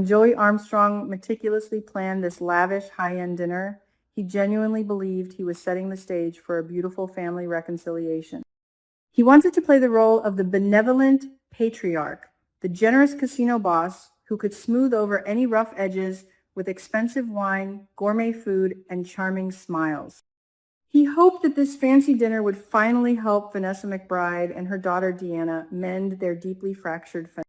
When Joey Armstrong meticulously planned this lavish high-end dinner, he genuinely believed he was setting the stage for a beautiful family reconciliation. He wanted to play the role of the benevolent patriarch, the generous casino boss who could smooth over any rough edges with expensive wine, gourmet food, and charming smiles. He hoped that this fancy dinner would finally help Vanessa McBride and her daughter Deanna mend their deeply fractured family.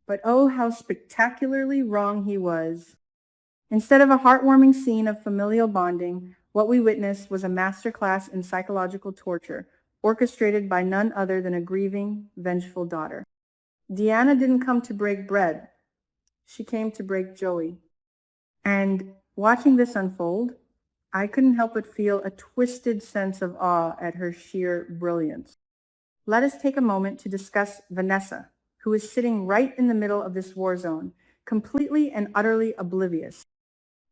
But oh, how spectacularly wrong he was. Instead of a heartwarming scene of familial bonding, what we witnessed was a masterclass in psychological torture, orchestrated by none other than a grieving, vengeful daughter. Deanna didn't come to break bread. She came to break Joey. And watching this unfold, I couldn't help but feel a twisted sense of awe at her sheer brilliance. Let us take a moment to discuss Vanessa, who is sitting right in the middle of this war zone, completely and utterly oblivious.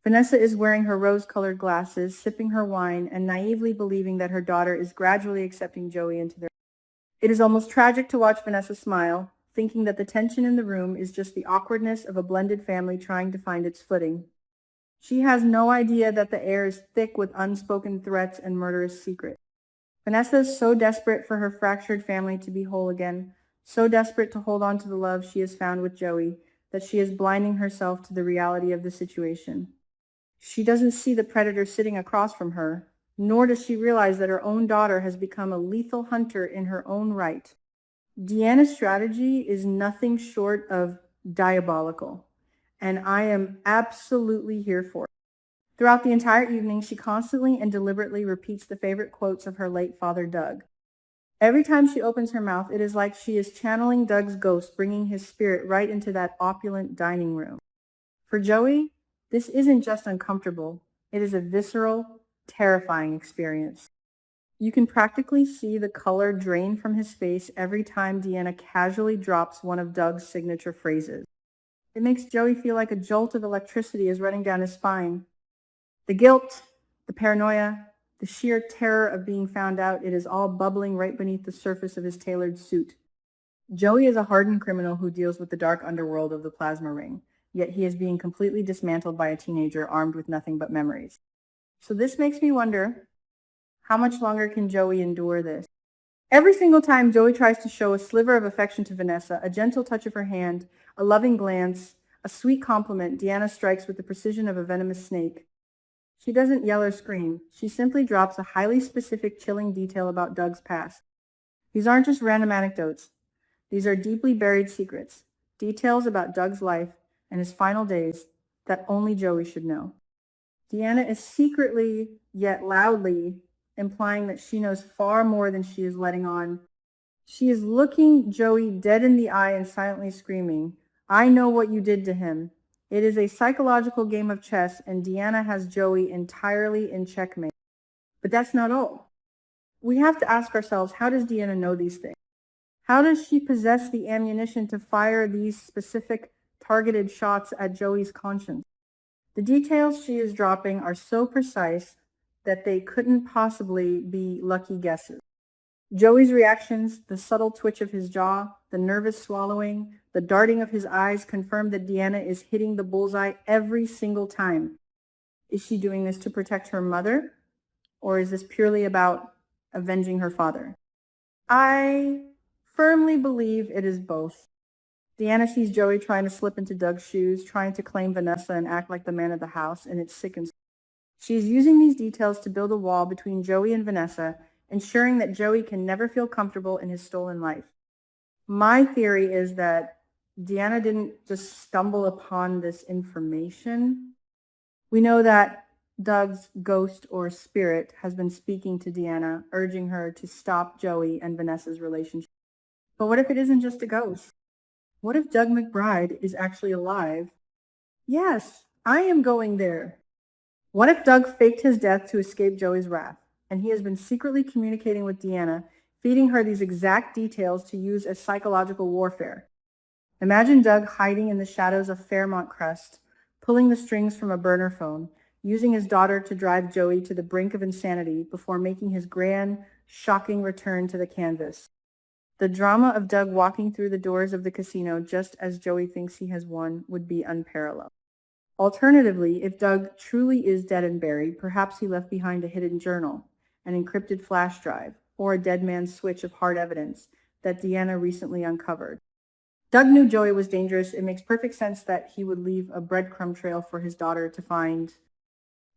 Vanessa is wearing her rose-colored glasses, sipping her wine, and naively believing that her daughter is gradually accepting Joey into their life. It is almost tragic to watch Vanessa smile, thinking that the tension in the room is just the awkwardness of a blended family trying to find its footing. She has no idea that the air is thick with unspoken threats and murderous secrets. Vanessa is so desperate for her fractured family to be whole again, so desperate to hold on to the love she has found with Joey, that she is blinding herself to the reality of the situation. She doesn't see the predator sitting across from her, nor does she realize that her own daughter has become a lethal hunter in her own right. Deanna's strategy is nothing short of diabolical, and I am absolutely here for it. Throughout the entire evening, she constantly and deliberately repeats the favorite quotes of her late father, Doug. Every time she opens her mouth, it is like she is channeling Doug's ghost, bringing his spirit right into that opulent dining room. For Joey, this isn't just uncomfortable. It is a visceral, terrifying experience. You can practically see the color drain from his face every time Deanna casually drops one of Doug's signature phrases. It makes Joey feel like a jolt of electricity is running down his spine. The guilt, the paranoia, the sheer terror of being found out, it is all bubbling right beneath the surface of his tailored suit. Joey is a hardened criminal who deals with the dark underworld of the plasma ring, yet he is being completely dismantled by a teenager armed with nothing but memories. So this makes me wonder, how much longer can Joey endure this? Every single time Joey tries to show a sliver of affection to Vanessa, a gentle touch of her hand, a loving glance, a sweet compliment, Deanna strikes with the precision of a venomous snake. She doesn't yell or scream. She simply drops a highly specific, chilling detail about Doug's past. These aren't just random anecdotes. These are deeply buried secrets, details about Doug's life and his final days that only Joey should know. Deanna is secretly, yet loudly, implying that she knows far more than she is letting on. She is looking Joey dead in the eye and silently screaming, "I know what you did to him." It is a psychological game of chess, and Deanna has Joey entirely in checkmate. But that's not all. We have to ask ourselves, how does Deanna know these things? How does she possess the ammunition to fire these specific targeted shots at Joey's conscience? The details she is dropping are so precise that they couldn't possibly be lucky guesses. Joey's reactions, the subtle twitch of his jaw, the nervous swallowing, the darting of his eyes confirm that Deanna is hitting the bullseye every single time. Is she doing this to protect her mother, or is this purely about avenging her father? I firmly believe it is both. Deanna sees Joey trying to slip into Doug's shoes, trying to claim Vanessa and act like the man of the house, and it sickens. She is using these details to build a wall between Joey and Vanessa, ensuring that Joey can never feel comfortable in his stolen life. My theory is that Deanna didn't just stumble upon this information. We know that Doug's ghost or spirit has been speaking to Deanna, urging her to stop Joey and Vanessa's relationship. But what if it isn't just a ghost? What if Doug McBride is actually alive? Yes, I am going there. What if Doug faked his death to escape Joey's wrath, and he has been secretly communicating with Deanna, feeding her these exact details to use as psychological warfare? Imagine Doug hiding in the shadows of Fairmont Crest, pulling the strings from a burner phone, using his daughter to drive Joey to the brink of insanity before making his grand, shocking return to the canvas. The drama of Doug walking through the doors of the casino just as Joey thinks he has won would be unparalleled. Alternatively, if Doug truly is dead and buried, perhaps he left behind a hidden journal, an encrypted flash drive, or a dead man's switch of hard evidence that Deanna recently uncovered. Doug knew Joey was dangerous. It makes perfect sense that he would leave a breadcrumb trail for his daughter to find.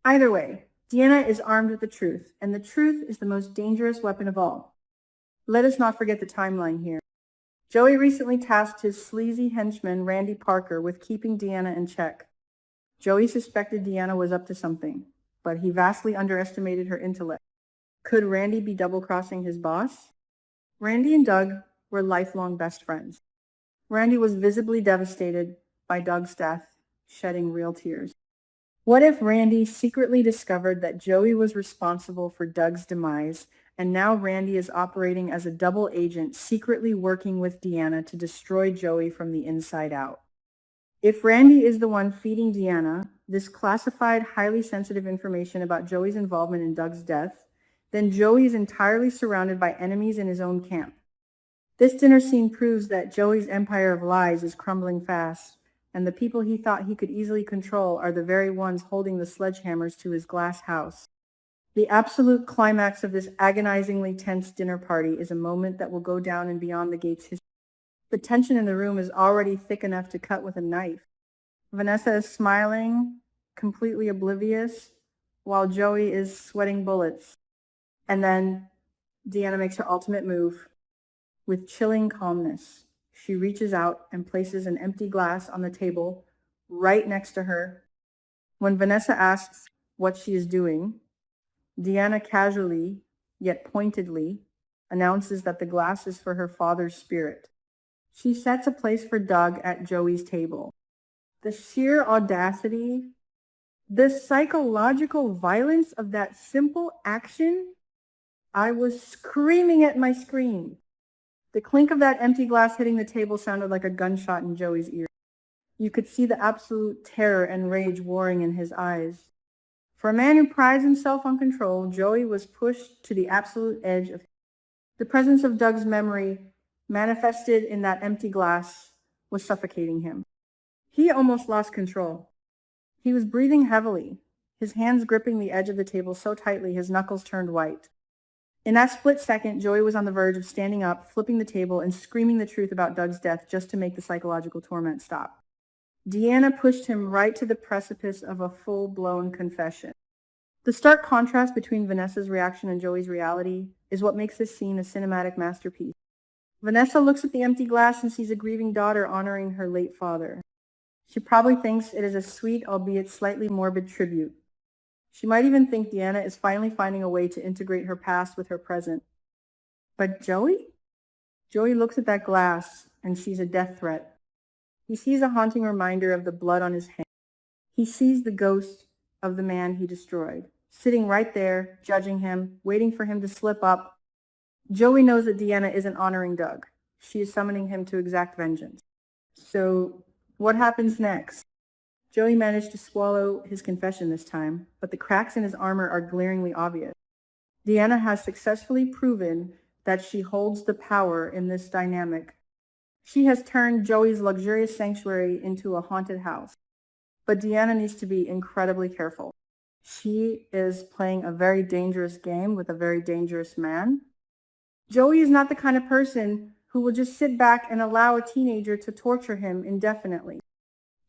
Either way, Deanna is armed with the truth, and the truth is the most dangerous weapon of all. Let us not forget the timeline here. Joey recently tasked his sleazy henchman, Randy Parker, with keeping Deanna in check. Joey suspected Deanna was up to something, but he vastly underestimated her intellect. Could Randy be double-crossing his boss? Randy and Doug were lifelong best friends. Randy was visibly devastated by Doug's death, shedding real tears. What if Randy secretly discovered that Joey was responsible for Doug's demise, and now Randy is operating as a double agent, secretly working with Deanna to destroy Joey from the inside out? If Randy is the one feeding Deanna this classified, highly sensitive information about Joey's involvement in Doug's death, then Joey is entirely surrounded by enemies in his own camp. This dinner scene proves that Joey's empire of lies is crumbling fast, and the people he thought he could easily control are the very ones holding the sledgehammers to his glass house. The absolute climax of this agonizingly tense dinner party is a moment that will go down and beyond the gate's history. The tension in the room is already thick enough to cut with a knife. Vanessa is smiling, completely oblivious, while Joey is sweating bullets. And then Deanna makes her ultimate move. With chilling calmness, she reaches out and places an empty glass on the table right next to her. When Vanessa asks what she is doing, Deanna casually, yet pointedly, announces that the glass is for her father's spirit. She sets a place for Doug at Joey's table. The sheer audacity, the psychological violence of that simple action, I was screaming at my screen. The clink of that empty glass hitting the table sounded like a gunshot in Joey's ear. You could see the absolute terror and rage warring in his eyes. For a man who prides himself on control, Joey was pushed to the absolute edge of the presence of Doug's memory manifested in that empty glass was suffocating him. He almost lost control. He was breathing heavily, his hands gripping the edge of the table so tightly his knuckles turned white. In that split second, Joey was on the verge of standing up, flipping the table, and screaming the truth about Doug's death just to make the psychological torment stop. Deanna pushed him right to the precipice of a full-blown confession. The stark contrast between Vanessa's reaction and Joey's reality is what makes this scene a cinematic masterpiece. Vanessa looks at the empty glass and sees a grieving daughter honoring her late father. She probably thinks it is a sweet, albeit slightly morbid tribute. She might even think Deanna is finally finding a way to integrate her past with her present. But Joey? Joey looks at that glass and sees a death threat. He sees a haunting reminder of the blood on his hands. He sees the ghost of the man he destroyed, sitting right there, judging him, waiting for him to slip up. Joey knows that Deanna isn't honoring Doug. She is summoning him to exact vengeance. So what happens next? Joey managed to swallow his confession this time, but the cracks in his armor are glaringly obvious. Deanna has successfully proven that she holds the power in this dynamic. She has turned Joey's luxurious sanctuary into a haunted house. But Deanna needs to be incredibly careful. She is playing a very dangerous game with a very dangerous man. Joey is not the kind of person who will just sit back and allow a teenager to torture him indefinitely.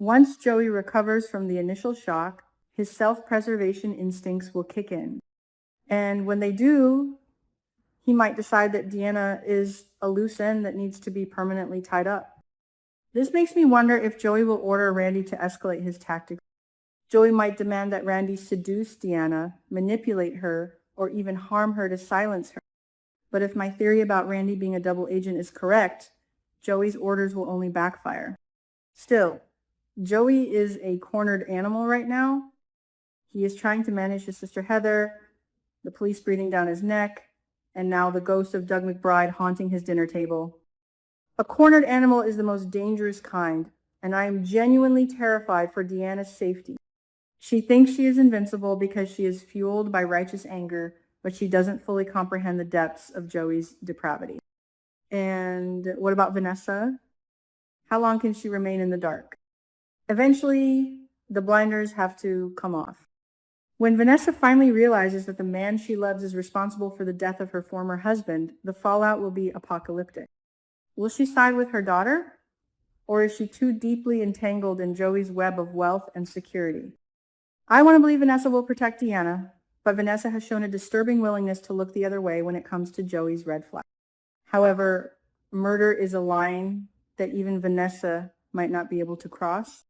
Once Joey recovers from the initial shock, his self-preservation instincts will kick in. And when they do, he might decide that Deanna is a loose end that needs to be permanently tied up. This makes me wonder if Joey will order Randy to escalate his tactics. Joey might demand that Randy seduce Deanna, manipulate her, or even harm her to silence her. But if my theory about Randy being a double agent is correct, Joey's orders will only backfire. Still, Joey is a cornered animal right now. He is trying to manage his sister Heather, the police breathing down his neck, and now the ghost of Doug McBride haunting his dinner table. A cornered animal is the most dangerous kind, and I am genuinely terrified for Deanna's safety. She thinks she is invincible because she is fueled by righteous anger, but she doesn't fully comprehend the depths of Joey's depravity. And what about Vanessa? How long can she remain in the dark? Eventually, the blinders have to come off. When Vanessa finally realizes that the man she loves is responsible for the death of her former husband, the fallout will be apocalyptic. Will she side with her daughter? Or is she too deeply entangled in Joey's web of wealth and security? I want to believe Vanessa will protect Deanna, but Vanessa has shown a disturbing willingness to look the other way when it comes to Joey's red flag. However, murder is a line that even Vanessa might not be able to cross.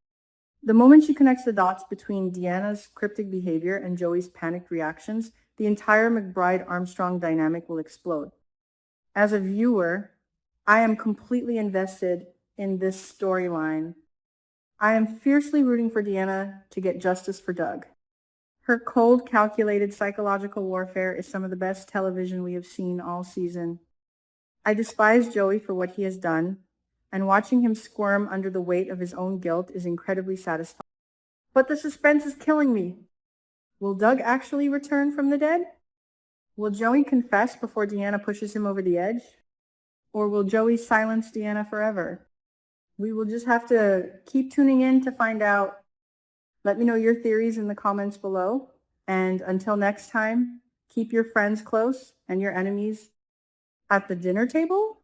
The moment she connects the dots between Deanna's cryptic behavior and Joey's panicked reactions, the entire McBride-Armstrong dynamic will explode. As a viewer, I am completely invested in this storyline. I am fiercely rooting for Deanna to get justice for Doug. Her cold, calculated psychological warfare is some of the best television we have seen all season. I despise Joey for what he has done, and watching him squirm under the weight of his own guilt is incredibly satisfying. But the suspense is killing me. Will Doug actually return from the dead? Will Joey confess before Deanna pushes him over the edge? Or will Joey silence Deanna forever? We will just have to keep tuning in to find out. Let me know your theories in the comments below. And until next time, keep your friends close and your enemies at the dinner table.